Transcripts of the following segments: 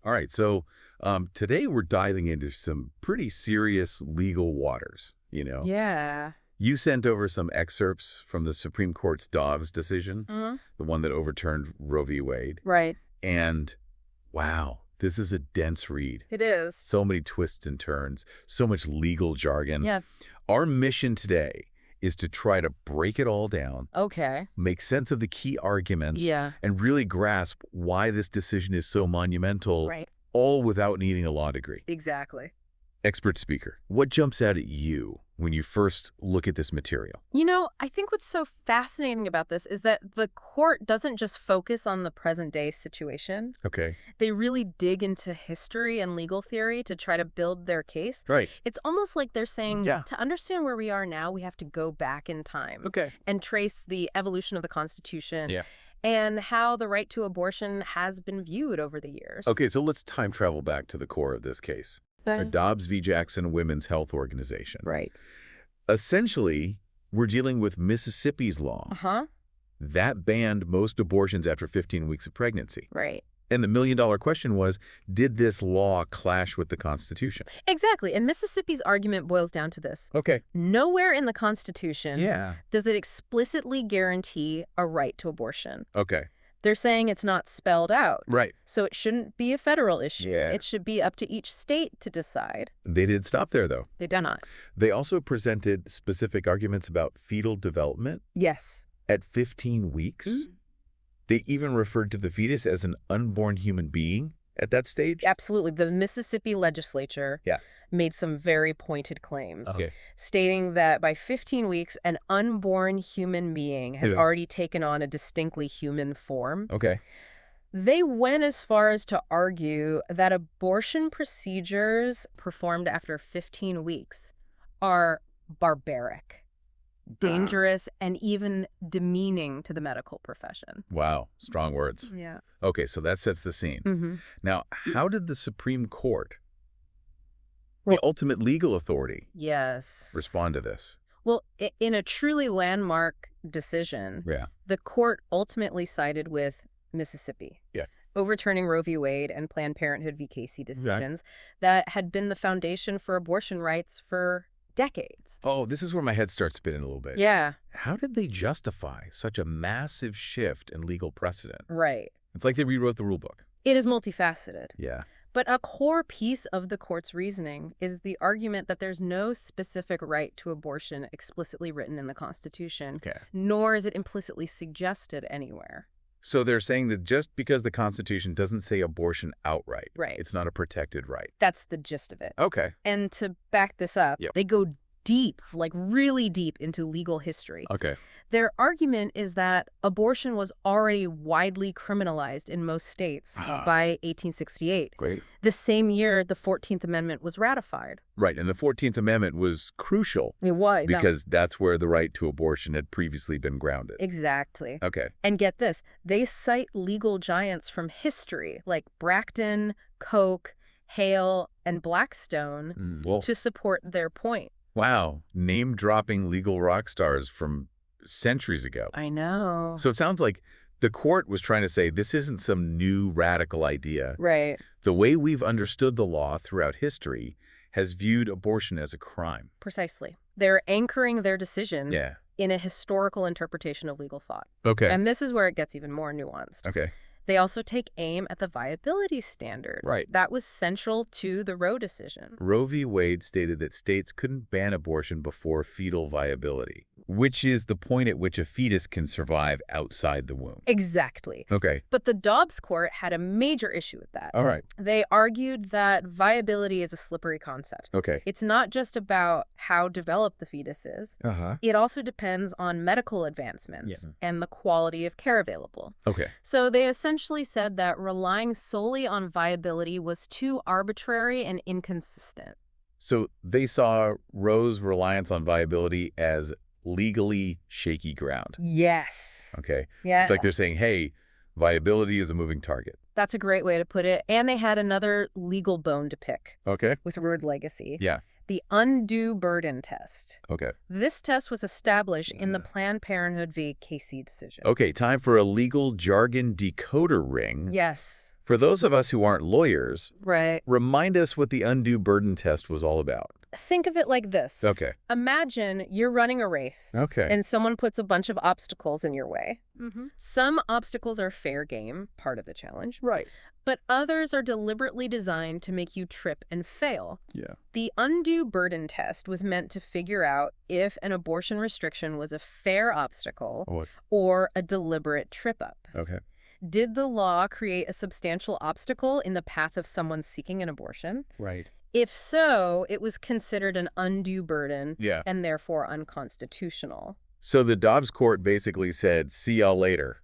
All right, so today we're diving into some pretty serious legal waters, Yeah. You sent over some excerpts from the Supreme Court's Dobbs decision, Hmm. the one that overturned Roe v. Wade. Right. And wow, this is a dense read. It is. So many twists and turns, so much legal jargon. Yeah. Our mission today is to try to break it all down, Okay. make sense of the key arguments, Yeah. and really grasp why this decision is so monumental, Right. all without needing a law degree. Exactly. Expert speaker, what jumps out at you when you first look at this material? I think what's so fascinating about this is that the court doesn't just focus on the present day situation. Okay. They really dig into history and legal theory to try to build their case. Right. It's almost like they're saying, Yeah. to understand where we are now, we have to go back in time Okay. and trace the evolution of the Constitution. Yeah. And how the right to abortion has been viewed over the years. Okay, so let's time travel back to the core of this case. The Dobbs v. Jackson Women's Health Organization. Right. Essentially, we're dealing with Mississippi's law Uh-huh. that banned most abortions after 15 weeks of pregnancy. Right. And the million-dollar question was, did this law clash with the Constitution? Exactly. And Mississippi's argument boils down to this. Okay. Nowhere in the Constitution Yeah. does it explicitly guarantee a right to abortion. Okay. They're saying it's not spelled out. Right. So it shouldn't be a federal issue. Yeah. It should be up to each state to decide. They didn't stop there, though. They do not. They also presented specific arguments about fetal development Yes. at 15 weeks. They even referred to the fetus as an unborn human being at that stage. Absolutely. The Mississippi legislature made some very pointed claims, Okay. stating that by 15 weeks, an unborn human being has already taken on a distinctly human form. Okay. They went as far as to argue that abortion procedures performed after 15 weeks are barbaric, dangerous, and even demeaning to the medical profession. Wow. Strong words. Yeah. Okay, so that sets the scene. Mm-hmm. Now, how did the Supreme Court, the ultimate legal authority, Yes. respond to this? Well, in a truly landmark decision, Yeah. the court ultimately sided with Mississippi. Yeah. Overturning Roe v. Wade and Planned Parenthood v. Casey decisions that had been the foundation for abortion rights for decades. Oh, this is where my head starts spinning a little bit. Yeah. How did they justify such a massive shift in legal precedent? Right. It's like they rewrote the rule book. It is multifaceted. Yeah. But a core piece of the court's reasoning is the argument that there's no specific right to abortion explicitly written in the Constitution, Okay. nor is it implicitly suggested anywhere. So they're saying that just because the Constitution doesn't say abortion outright, Right. it's not a protected right. That's the gist of it. Okay. And to back this up, Yep. they go deep, like really deep into legal history. Okay. Their argument is that abortion was already widely criminalized in most states by 1868, Great. the same year the 14th Amendment was ratified. Right. And the 14th Amendment was crucial It was. because that's where the right to abortion had previously been grounded. Exactly. Okay. And get this, they cite legal giants from history like Bracton, Koch, Hale, and Blackstone Well, to support their point. wow. Name-dropping legal rock stars from centuries ago. I know. So it sounds like the court was trying to say this isn't some new radical idea. Right. The way we've understood the law throughout history has viewed abortion as a crime. Precisely. They're anchoring their decision Yeah. in a historical interpretation of legal thought. Okay. And this is where it gets even more nuanced. Okay. They also take aim at the viability standard. Right. That was central to the Roe decision. Roe v. Wade stated that states couldn't ban abortion before fetal viability, which is the point at which a fetus can survive outside the womb. Exactly. Okay. But the Dobbs court had a major issue with that. All right. They argued that viability is a slippery concept. Okay. It's not just about how developed the fetus is. Uh-huh. It also depends on medical advancements and the quality of care available. Okay. So they essentially said that relying solely on viability was too arbitrary and inconsistent. So they saw Roe's reliance on viability as legally shaky ground. Yes. Okay. Yeah. It's like they're saying, hey, viability is a moving target. That's a great way to put it. And they had another legal bone to pick Okay. with word legacy. Yeah. the undue burden test. Okay. This test was established in the Planned Parenthood v. Casey decision. Okay, time for a legal jargon decoder ring. Yes. For those of us who aren't lawyers, Right. remind us what the undue burden test was all about. Think of it like this. Okay. Imagine you're running a race. Okay. And someone puts a bunch of obstacles in your way. Some obstacles are fair game, part of the challenge. Right. But others are deliberately designed to make you trip and fail. Yeah. The undue burden test was meant to figure out if an abortion restriction was a fair obstacle or a deliberate trip-up. Okay. Did the law create a substantial obstacle in the path of someone seeking an abortion? Right. If so, it was considered an undue burden Yeah. and therefore unconstitutional. So the Dobbs court basically said, see y'all later,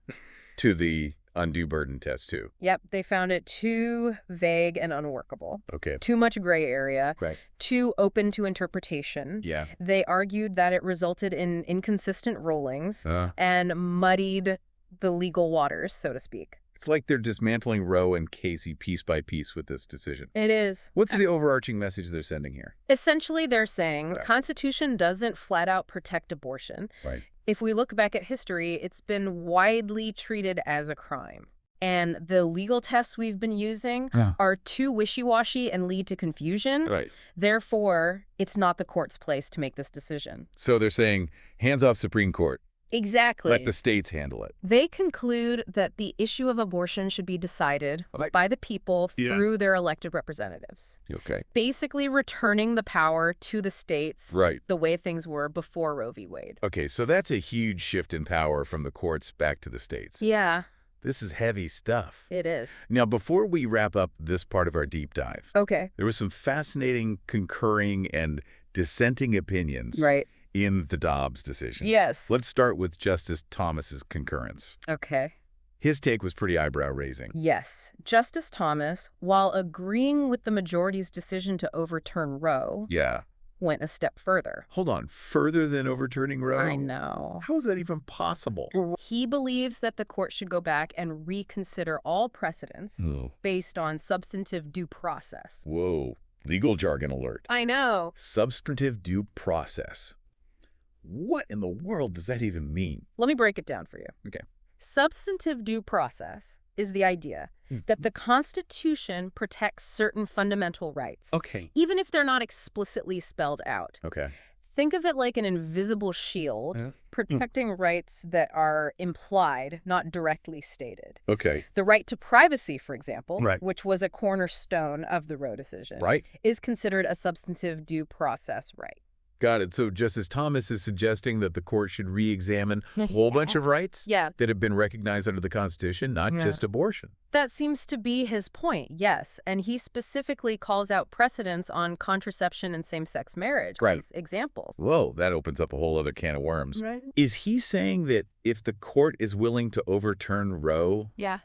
to the undue burden test too. Yep, they found it too vague and unworkable. Okay. Too much gray area. Right. Too open to interpretation. Yeah. They argued that it resulted in inconsistent rulings and muddied the legal waters, so to speak. It's like they're dismantling Roe and Casey piece by piece with this decision. It is. What's the overarching message they're sending here? Essentially, they're saying the Right. Constitution doesn't flat out protect abortion. Right. If we look back at history, it's been widely treated as a crime. And the legal tests we've been using are too wishy-washy and lead to confusion. Right. Therefore, it's not the court's place to make this decision. So they're saying, hands off Supreme Court. Exactly. Let the states handle it. They conclude that the issue of abortion should be decided by the people through their elected representatives. Okay. Basically returning the power to the states Right. the way things were before Roe v. Wade. Okay, so that's a huge shift in power from the courts back to the states. Yeah, This is heavy stuff. it is. Now, before we wrap up this part of our deep dive, Okay. there were some fascinating concurring and dissenting opinions Right. in the Dobbs decision. Yes. Let's start with Justice Thomas's concurrence. Okay. His take was pretty eyebrow-raising. Yes. Justice Thomas, while agreeing with the majority's decision to overturn Roe, Yeah. went a step further. Hold on. Further than overturning Roe? I know. How is that even possible? He believes that the court should go back and reconsider all precedents based on substantive due process. Whoa. Legal jargon alert. I know. Substantive due process. What in the world does that even mean? Let me break it down for you. Okay. Substantive due process is the idea that the Constitution protects certain fundamental rights, Okay. even if they're not explicitly spelled out. Okay. Think of it like an invisible shield protecting rights that are implied, not directly stated. Okay. The right to privacy, for example, Right. which was a cornerstone of the Roe decision, Right. is considered a substantive due process right. Got it. So Justice Thomas is suggesting that the court should re-examine a whole bunch of rights Yeah, that have been recognized under the Constitution, not just abortion. that seems to be his point, yes. And he specifically calls out precedents on contraception and same-sex marriage Right. as examples. Whoa, that opens up a whole other can of worms. Right. Is he saying that if the court is willing to overturn Roe Yeah.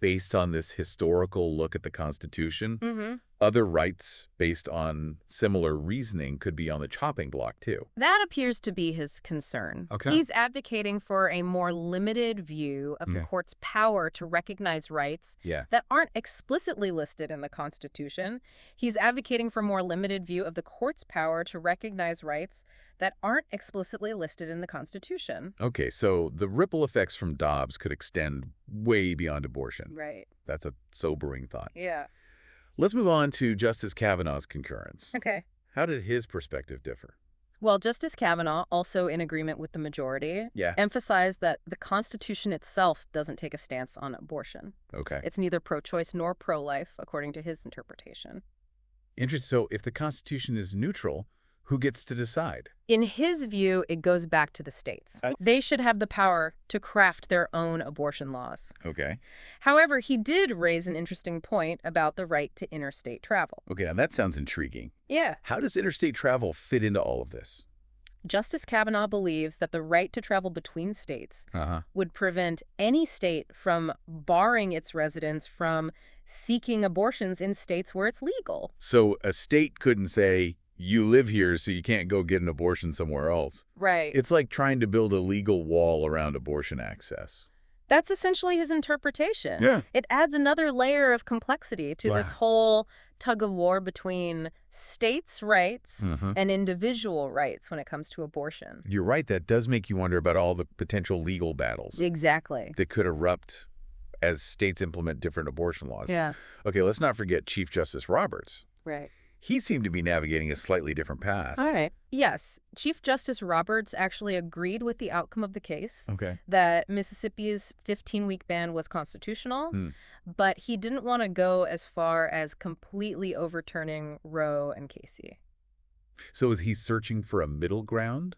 based on this historical look at the Constitution, Mm-hmm. other rights based on similar reasoning could be on the chopping block too? That appears to be his concern. Okay. He's advocating for a more limited view of the court's power to recognize rights Yeah. that aren't explicitly listed in the Constitution. He's advocating for a more limited view of the court's power to recognize rights that aren't explicitly listed in the Constitution. Okay, so the ripple effects from Dobbs could extend way beyond abortion. Right. That's a sobering thought. Yeah. Let's move on to Justice Kavanaugh's concurrence. Okay. How did his perspective differ? Well, Justice Kavanaugh, also in agreement with the majority, Yeah. emphasized that the Constitution itself doesn't take a stance on abortion. Okay. It's neither pro-choice nor pro-life, according to his interpretation. Interesting. So if the Constitution is neutral, who gets to decide? In his view, it goes back to the states. They should have the power to craft their own abortion laws. Okay. However, he did raise an interesting point about the right to interstate travel. Okay, now that sounds intriguing. Yeah. How does interstate travel fit into all of this? Justice Kavanaugh believes that the right to travel between states Uh-huh. would prevent any state from barring its residents from seeking abortions in states where it's legal. So a state couldn't say, you live here, so you can't go get an abortion somewhere else. Right. It's like trying to build a legal wall around abortion access. That's essentially his interpretation. Yeah. It adds another layer of complexity to this whole tug of war between states' rights and individual rights when it comes to abortion. You're right. That does make you wonder about all the potential legal battles Exactly. that could erupt as states implement different abortion laws. Yeah. Okay, let's not forget Chief Justice Roberts. Right. He seemed to be navigating a slightly different path. All right. Yes. Chief Justice Roberts actually agreed with the outcome of the case, Okay. that Mississippi's 15-week ban was constitutional, but he didn't want to go as far as completely overturning Roe and Casey. So is he searching for a middle ground?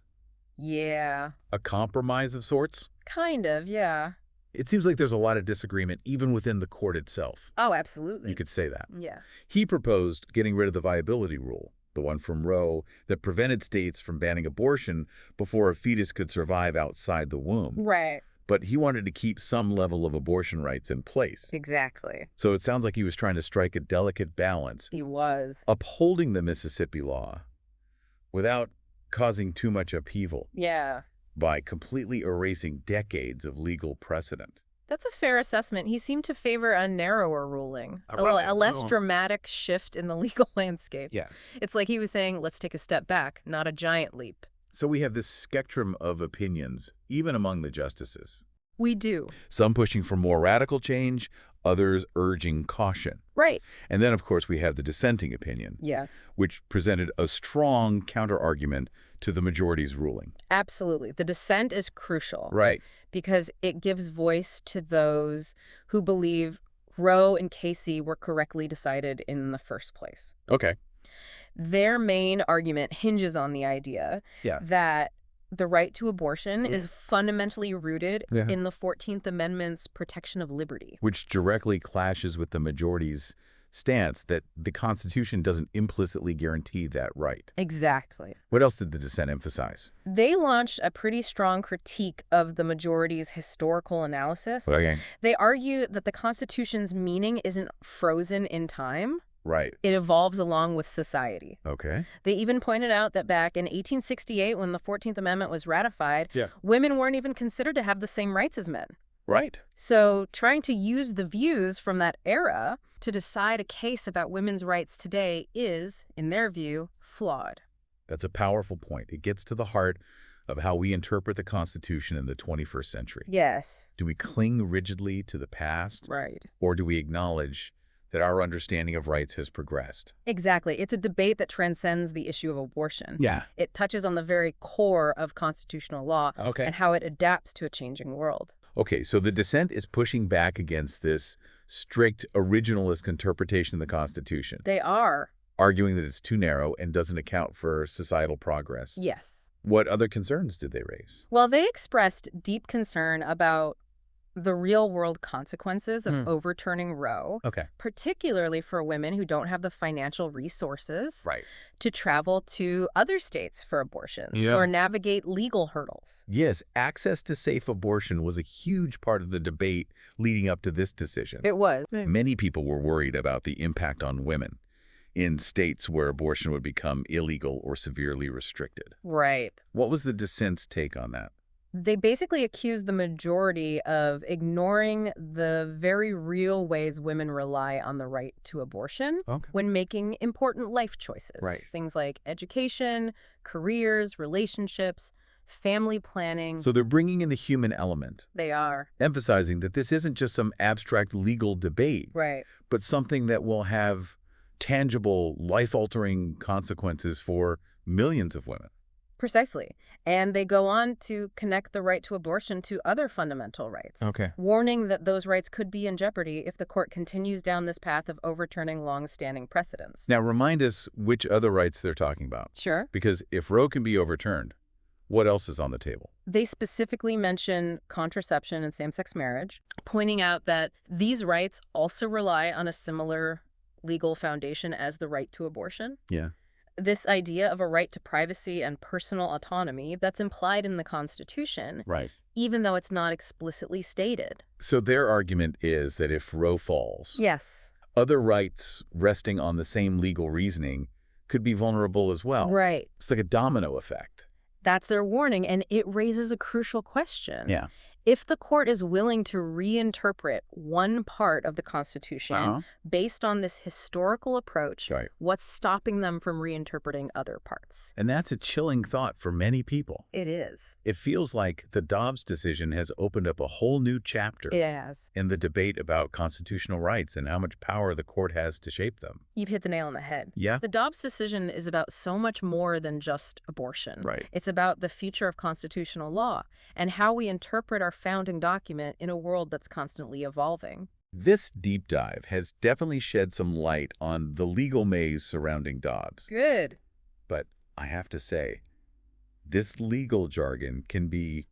Yeah. A compromise of sorts? Kind of, yeah. It seems like there's a lot of disagreement even within the court itself. Oh, absolutely. You could say that. Yeah. He proposed getting rid of the viability rule, the one from Roe that prevented states from banning abortion before a fetus could survive outside the womb. Right. But he wanted to keep some level of abortion rights in place. Exactly. So it sounds like he was trying to strike a delicate balance, He was. upholding the Mississippi law without causing too much upheaval Yeah. by completely erasing decades of legal precedent. That's a fair assessment. He seemed to favor a narrower ruling, Right. a less dramatic shift in the legal landscape. Yeah. It's like he was saying, let's take a step back, not a giant leap. So we have this spectrum of opinions, even among the justices. We do. Some pushing for more radical change, others urging caution. Right. And then, of course, we have the dissenting opinion, Yeah, which presented a strong counterargument to the majority's ruling. absolutely. The dissent is crucial. Right. Because it gives voice to those who believe Roe and Casey were correctly decided in the first place. Okay. Their main argument hinges on the idea that the right to abortion is fundamentally rooted in the 14th Amendment's protection of liberty. Which directly clashes with the majority's stance that the Constitution doesn't implicitly guarantee that right. Exactly. What else did the dissent emphasize? They launched a pretty strong critique of the majority's historical analysis. Okay. They argue that the Constitution's meaning isn't frozen in time. Right. It evolves along with society. Okay. They even pointed out that back in 1868, when the 14th Amendment was ratified, women weren't even considered to have the same rights as men. Right. So trying to use the views from that era to decide a case about women's rights today is, in their view, flawed. That's a powerful point. It gets to the heart of how we interpret the Constitution in the 21st century. Yes. Do we cling rigidly to the past? Right. Or do we acknowledge that our understanding of rights has progressed? Exactly. It's a debate that transcends the issue of abortion. Yeah. It touches on the very core of constitutional law and how it adapts to a changing world. Okay, so the dissent is pushing back against this strict originalist interpretation of the Constitution, They are. arguing that it's too narrow and doesn't account for societal progress. Yes. What other concerns did they raise? Well, they expressed deep concern about the real-world consequences of overturning Roe, particularly for women who don't have the financial resources to travel to other states for abortions or navigate legal hurdles. Yes, access to safe abortion was a huge part of the debate leading up to this decision. It was. Many people were worried about the impact on women in states where abortion would become illegal or severely restricted. Right. What was the dissent's take on that? They basically accused the majority of ignoring the very real ways women rely on the right to abortion when making important life choices. Things like education, careers, relationships, family planning. So they're bringing in the human element. They are. Emphasizing that this isn't just some abstract legal debate, but something that will have tangible, life-altering consequences for millions of women. Precisely. And they go on to connect the right to abortion to other fundamental rights, warning that those rights could be in jeopardy if the court continues down this path of overturning long-standing precedents. Now, remind us which other rights they're talking about. Sure. Because if Roe can be overturned, what else is on the table? They specifically mention contraception and same-sex marriage, pointing out that these rights also rely on a similar legal foundation as the right to abortion. Yeah. This idea of a right to privacy and personal autonomy that's implied in the Constitution, even though it's not explicitly stated. So their argument is that if Roe falls, other rights resting on the same legal reasoning could be vulnerable as well. It's like a domino effect. That's their warning, and it raises a crucial question. If the court is willing to reinterpret one part of the Constitution based on this historical approach, what's stopping them from reinterpreting other parts? And that's a chilling thought for many people. It is. It feels like the Dobbs decision has opened up a whole new chapter in the debate about constitutional rights and how much power the court has to shape them. You've hit the nail on the head. Yeah. The Dobbs decision is about so much more than just abortion. It's about the future of constitutional law and how we interpret our founding document in a world that's constantly evolving. This deep dive has definitely shed some light on the legal maze surrounding Dobbs. Good. But I have to say, this legal jargon can be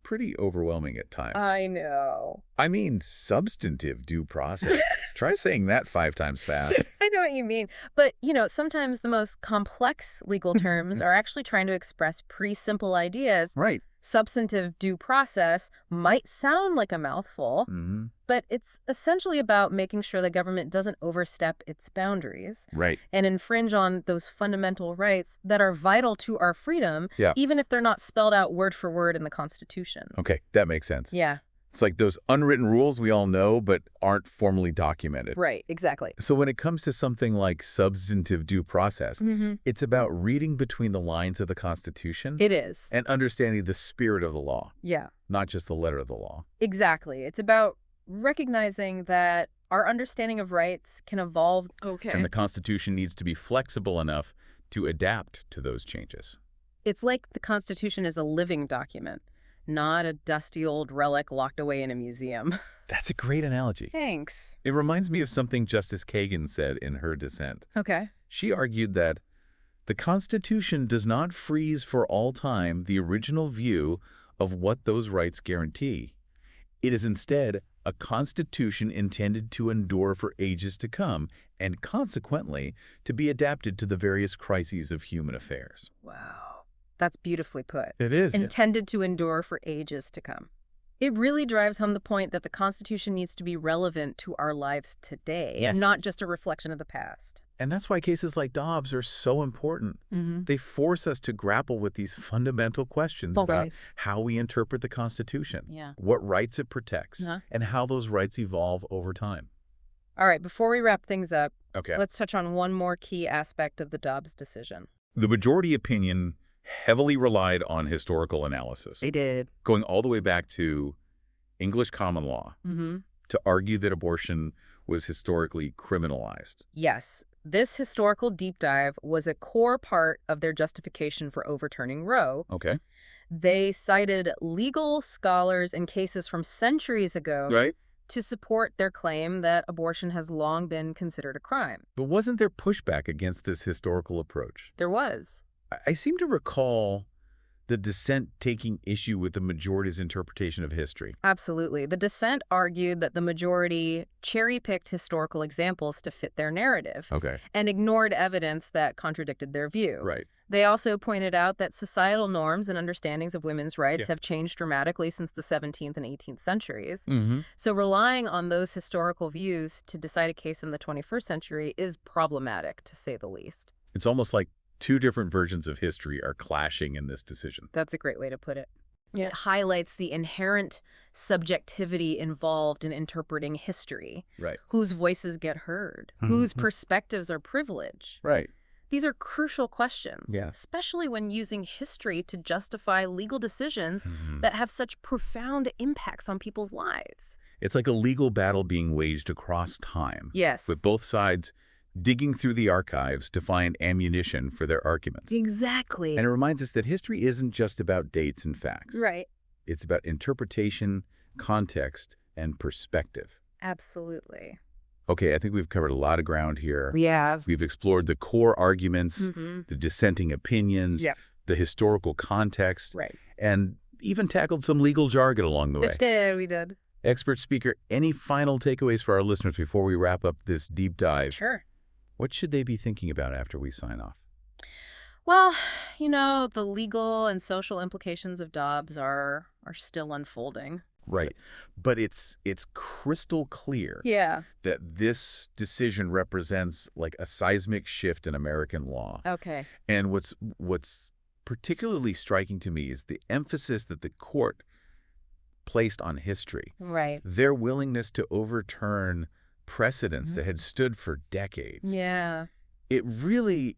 pretty overwhelming at times. I know. I mean, substantive due process. Try saying that 5 times fast. I know what you mean. But, sometimes the most complex legal terms are actually trying to express pretty simple ideas. Right. Substantive due process might sound like a mouthful, but it's essentially about making sure the government doesn't overstep its boundaries and infringe on those fundamental rights that are vital to our freedom, even if they're not spelled out word for word in the Constitution. Okay, that makes sense. Yeah. It's like those unwritten rules we all know but aren't formally documented. Right, exactly. So when it comes to something like substantive due process, it's about reading between the lines of the Constitution. It is. And understanding the spirit of the law. Yeah. Not just the letter of the law. Exactly. It's about recognizing that our understanding of rights can evolve. Okay. And the Constitution needs to be flexible enough to adapt to those changes. It's like the Constitution is a living document, not a dusty old relic locked away in a museum. That's a great analogy. Thanks. It reminds me of something Justice Kagan said in her dissent. Okay. She argued that the Constitution does not freeze for all time the original view of what those rights guarantee. It is instead a constitution intended to endure for ages to come and consequently to be adapted to the various crises of human affairs. Wow. That's beautifully put. It is. Intended to endure for ages to come. It really drives home the point that the Constitution needs to be relevant to our lives today, and not just a reflection of the past. And that's why cases like Dobbs are so important. They force us to grapple with these fundamental questions about how we interpret the Constitution, what rights it protects, and how those rights evolve over time. All right, before we wrap things up, let's touch on one more key aspect of the Dobbs decision. The majority opinion heavily relied on historical analysis. They did. Going all the way back to English common law to argue that abortion was historically criminalized. Yes. This historical deep dive was a core part of their justification for overturning Roe. Okay. They cited legal scholars and cases from centuries ago to support their claim that abortion has long been considered a crime. But wasn't there pushback against this historical approach? There was. I seem to recall the dissent taking issue with the majority's interpretation of history. Absolutely. The dissent argued that the majority cherry-picked historical examples to fit their narrative and ignored evidence that contradicted their view. They also pointed out that societal norms and understandings of women's rights have changed dramatically since the 17th and 18th centuries. So relying on those historical views to decide a case in the 21st century is problematic, to say the least. It's almost like 2 different versions of history are clashing in this decision. That's a great way to put it. It highlights the inherent subjectivity involved in interpreting history. Whose voices get heard, whose perspectives are privileged. These are crucial questions, especially when using history to justify legal decisions that have such profound impacts on people's lives. It's like a legal battle being waged across time. Yes. With both sides digging through the archives to find ammunition for their arguments. Exactly. And it reminds us that history isn't just about dates and facts. It's about interpretation, context, and perspective. Absolutely. Okay, I think we've covered a lot of ground here. We have. We've explored the core arguments, the dissenting opinions, the historical context, and even tackled some legal jargon along the way. We did. Expert speaker, any final takeaways for our listeners before we wrap up this deep dive? Sure. What should they be thinking about after we sign off? Well, the legal and social implications of Dobbs are still unfolding. But it's crystal clear that this decision represents like a seismic shift in American law. And what's particularly striking to me is the emphasis that the court placed on history. Right. Their willingness to overturn precedents that had stood for decades. Yeah. It really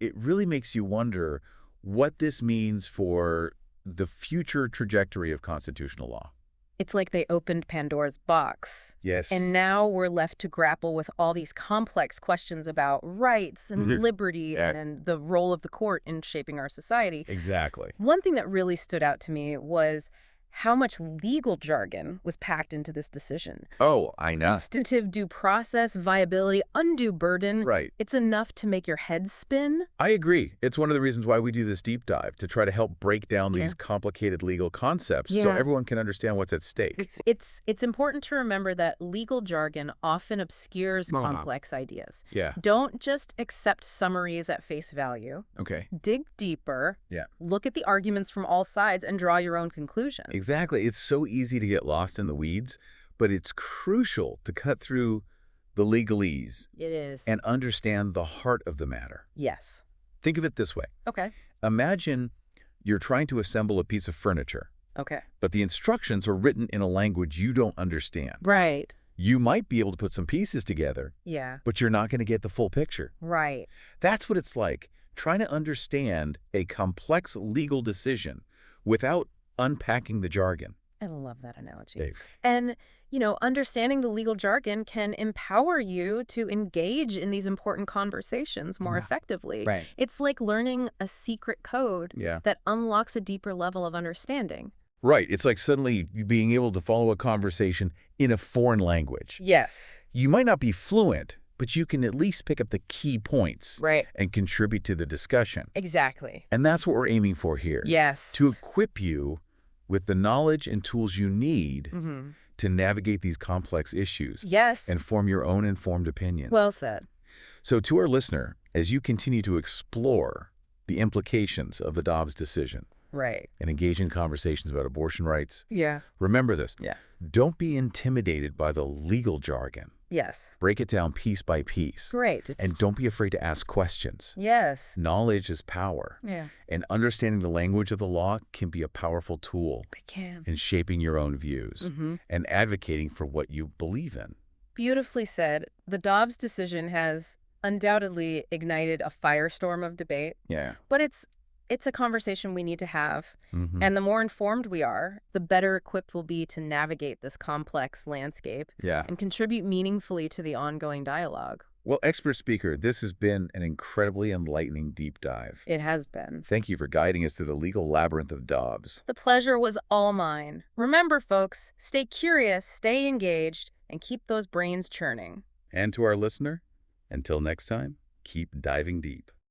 makes you wonder what this means for the future trajectory of constitutional law. It's like they opened Pandora's box. Yes. And now we're left to grapple with all these complex questions about rights and liberty and the role of the court in shaping our society. Exactly. One thing that really stood out to me was how much legal jargon was packed into this decision. Oh, I know. Substantive due process, viability, undue burden. Right. It's enough to make your head spin. I agree. It's one of the reasons why we do this deep dive, to try to help break down these complicated legal concepts so everyone can understand what's at stake. It's important to remember that legal jargon often obscures complex ideas. Yeah. Don't just accept summaries at face value. Okay. Dig deeper. Yeah. Look at the arguments from all sides and draw your own conclusion. Exactly. It's so easy to get lost in the weeds, but it's crucial to cut through the legalese. It is. And understand the heart of the matter. Yes. Think of it this way. Okay. Imagine you're trying to assemble a piece of furniture, Okay. but the instructions are written in a language you don't understand. Right. You might be able to put some pieces together, Yeah. but you're not going to get the full picture. Right. That's what it's like, trying to understand a complex legal decision without unpacking the jargon. I love that analogy. Dave. And, understanding the legal jargon can empower you to engage in these important conversations more effectively. Right. It's like learning a secret code that unlocks a deeper level of understanding. Right. It's like suddenly being able to follow a conversation in a foreign language. Yes. You might not be fluent, but you can at least pick up the key points Right. and contribute to the discussion. Exactly. And that's what we're aiming for here. Yes. To equip you with the knowledge and tools you need to navigate these complex issues. Yes. And form your own informed opinions. Well said. So to our listener, as you continue to explore the implications of the Dobbs decision Right. and engage in conversations about abortion rights, Yeah. remember this. Yeah. Don't be intimidated by the legal jargon. Yes. Break it down piece by piece. Great. And don't be afraid to ask questions. Yes. Knowledge is power. Yeah. And understanding the language of the law can be a powerful tool They can. in shaping your own views and advocating for what you believe in. Beautifully said. The Dobbs decision has undoubtedly ignited a firestorm of debate, Yeah. but it's a conversation we need to have. And the more informed we are, the better equipped we'll be to navigate this complex landscape Yeah. and contribute meaningfully to the ongoing dialogue. Well, expert speaker, this has been an incredibly enlightening deep dive. It has been. Thank you for guiding us through the legal labyrinth of Dobbs. The pleasure was all mine. Remember, folks, stay curious, stay engaged, and keep those brains churning. And to our listener, until next time, keep diving deep.